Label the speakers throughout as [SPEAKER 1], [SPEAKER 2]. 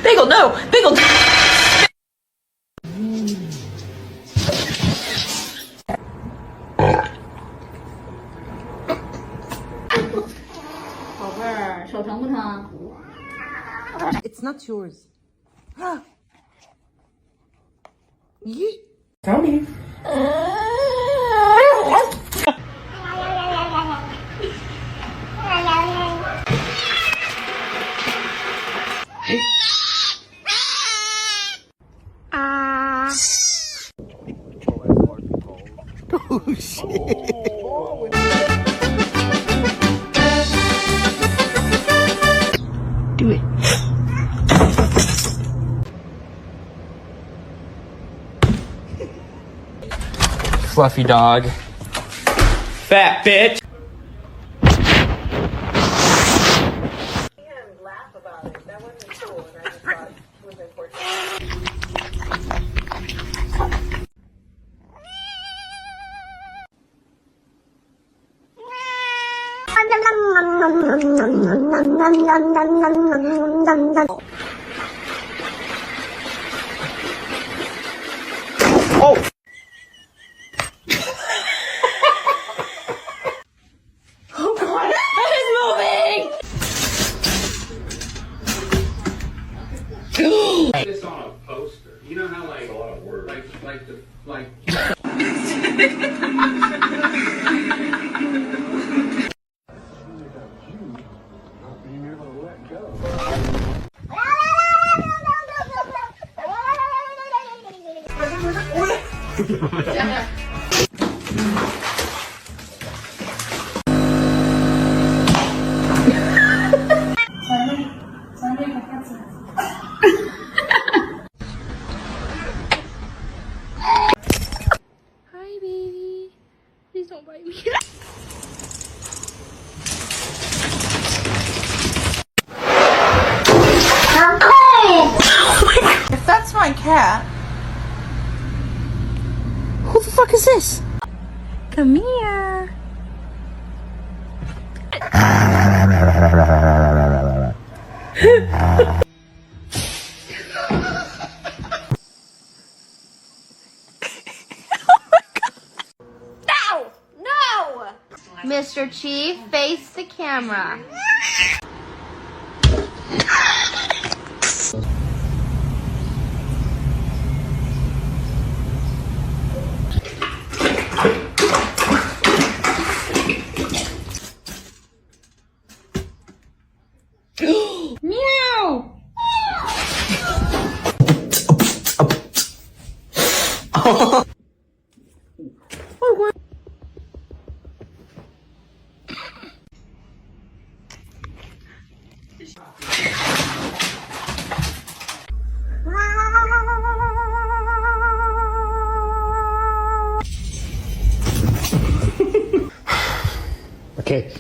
[SPEAKER 1] Bagel, no! Bagel! It's not yours. Tony. Oh shit. Do it.
[SPEAKER 2] Fluffy dog. Fat bitch.
[SPEAKER 1] Laugh about it. That wasn't cool, and I just thought it was important.
[SPEAKER 2] Oh!
[SPEAKER 1] Oh god, it's moving!
[SPEAKER 3] This on a poster. You know how like a lot of words. Like
[SPEAKER 4] Hi, baby. Please don't bite me.
[SPEAKER 1] If that's my cat, who the fuck is this?
[SPEAKER 4] Come here.
[SPEAKER 5] No! No! Mr. Chief, face the camera.
[SPEAKER 4] Meow!
[SPEAKER 2] Okay.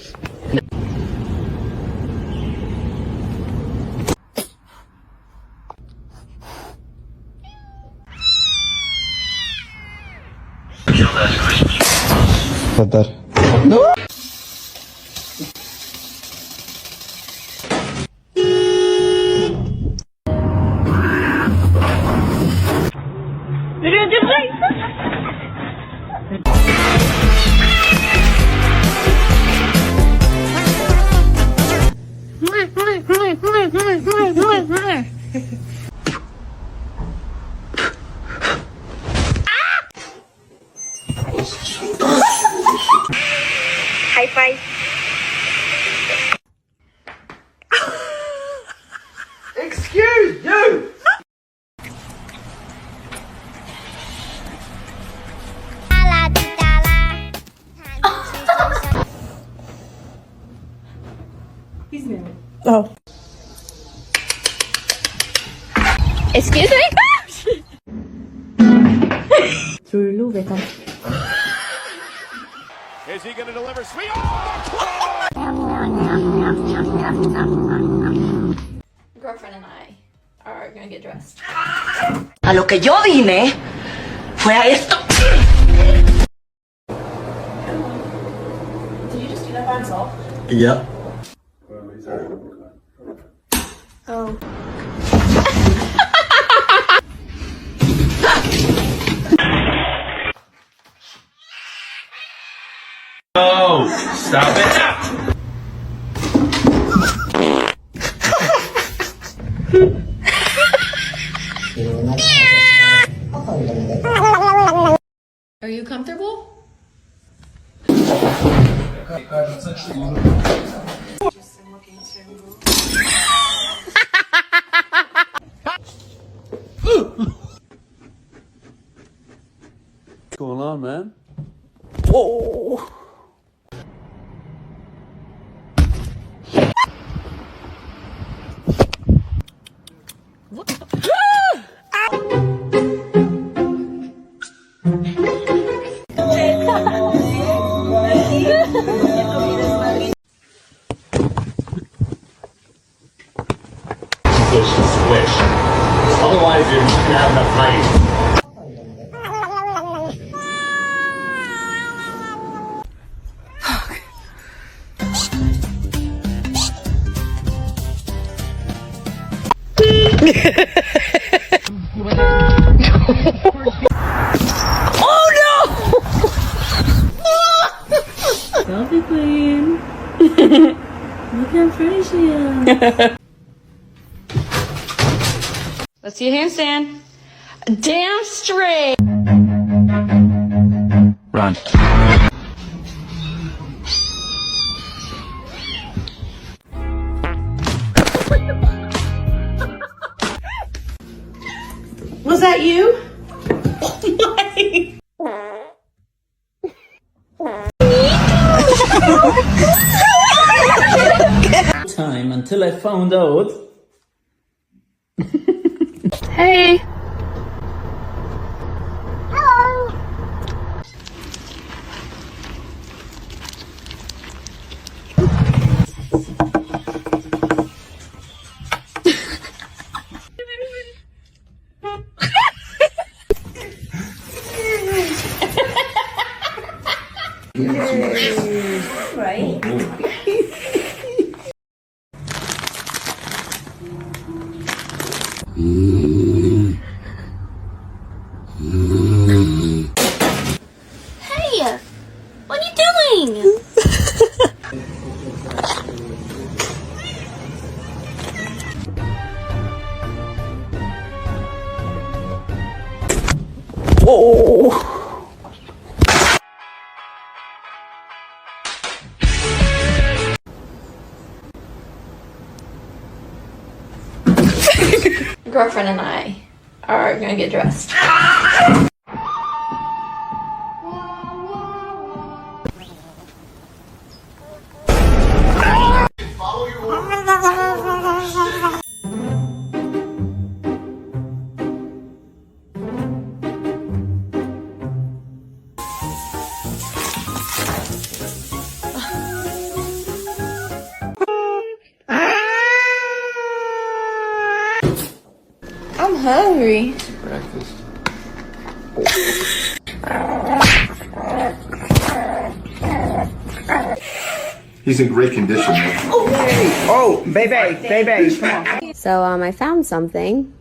[SPEAKER 2] اتفضل.
[SPEAKER 5] High five.
[SPEAKER 2] Excuse you!
[SPEAKER 4] Oh. Excuse me?
[SPEAKER 6] Is he going to deliver sweet?
[SPEAKER 4] Girlfriend and I are gonna get dressed.
[SPEAKER 7] A lo que yo vine fue a esto.
[SPEAKER 1] Did you just do that by himself?
[SPEAKER 2] Yeah.
[SPEAKER 4] Oh.
[SPEAKER 3] Oh, stop it.
[SPEAKER 4] Are you comfortable?
[SPEAKER 3] What's going on, man?
[SPEAKER 2] Oh.
[SPEAKER 6] Squish. Otherwise, you're not gonna have enough height.
[SPEAKER 8] Selfie queen. Look how pretty she is. Let's see a handstand. Damn straight.
[SPEAKER 2] Run.
[SPEAKER 1] Was that you?
[SPEAKER 9] Time until I found out.
[SPEAKER 4] Hey. Hey, what are you doing? Girlfriend and I are gonna get dressed. I'm hungry.
[SPEAKER 2] Breakfast.
[SPEAKER 10] He's in great condition.
[SPEAKER 2] Oh, baby, come on.
[SPEAKER 11] So, I found something.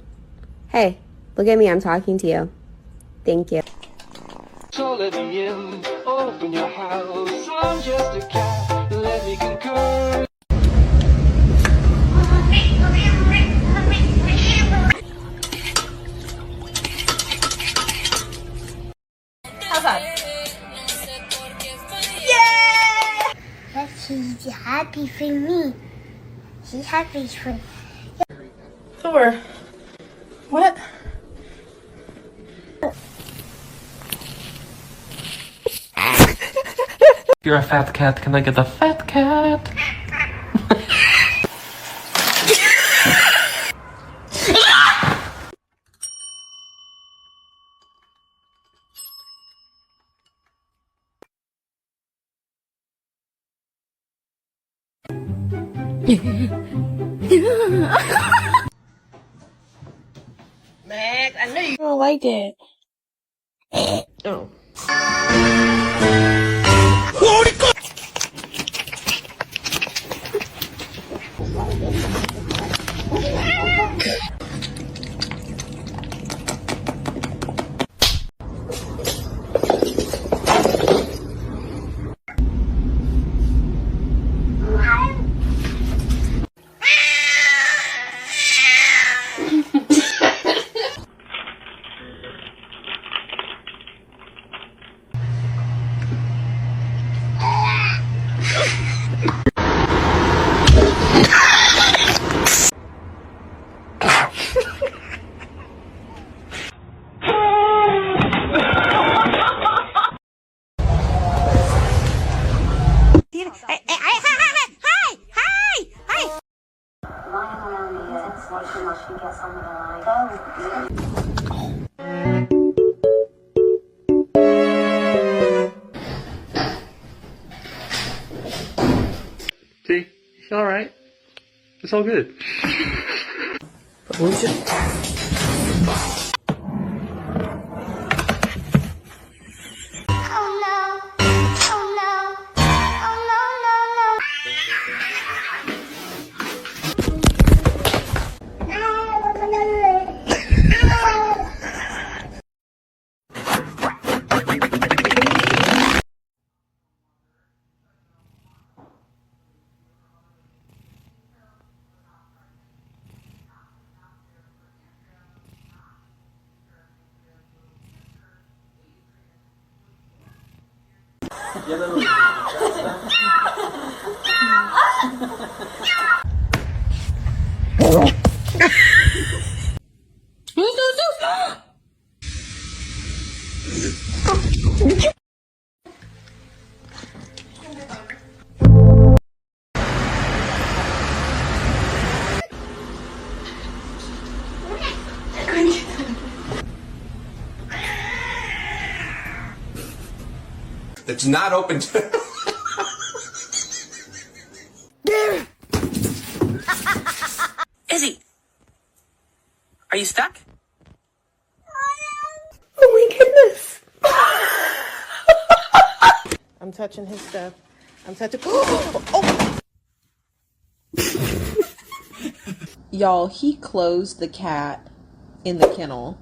[SPEAKER 11] Hey, look at me, I'm talking to you. Thank you.
[SPEAKER 9] So let me in, open your house. I'm just a cat, let me concur.
[SPEAKER 5] She's happy for me. She's happy for
[SPEAKER 1] Thor. What?
[SPEAKER 2] You're a fat cat. Can I get a fat cat?
[SPEAKER 1] Max, I know you
[SPEAKER 4] I don't like that.
[SPEAKER 1] Oh.
[SPEAKER 9] See? It's alright. It's all good.
[SPEAKER 10] It's not open to.
[SPEAKER 7] Izzy, are you stuck?
[SPEAKER 11] Oh my goodness.
[SPEAKER 1] I'm touching his stuff. I'm touching. Oh!
[SPEAKER 12] Y'all, he closed the cat in the kennel.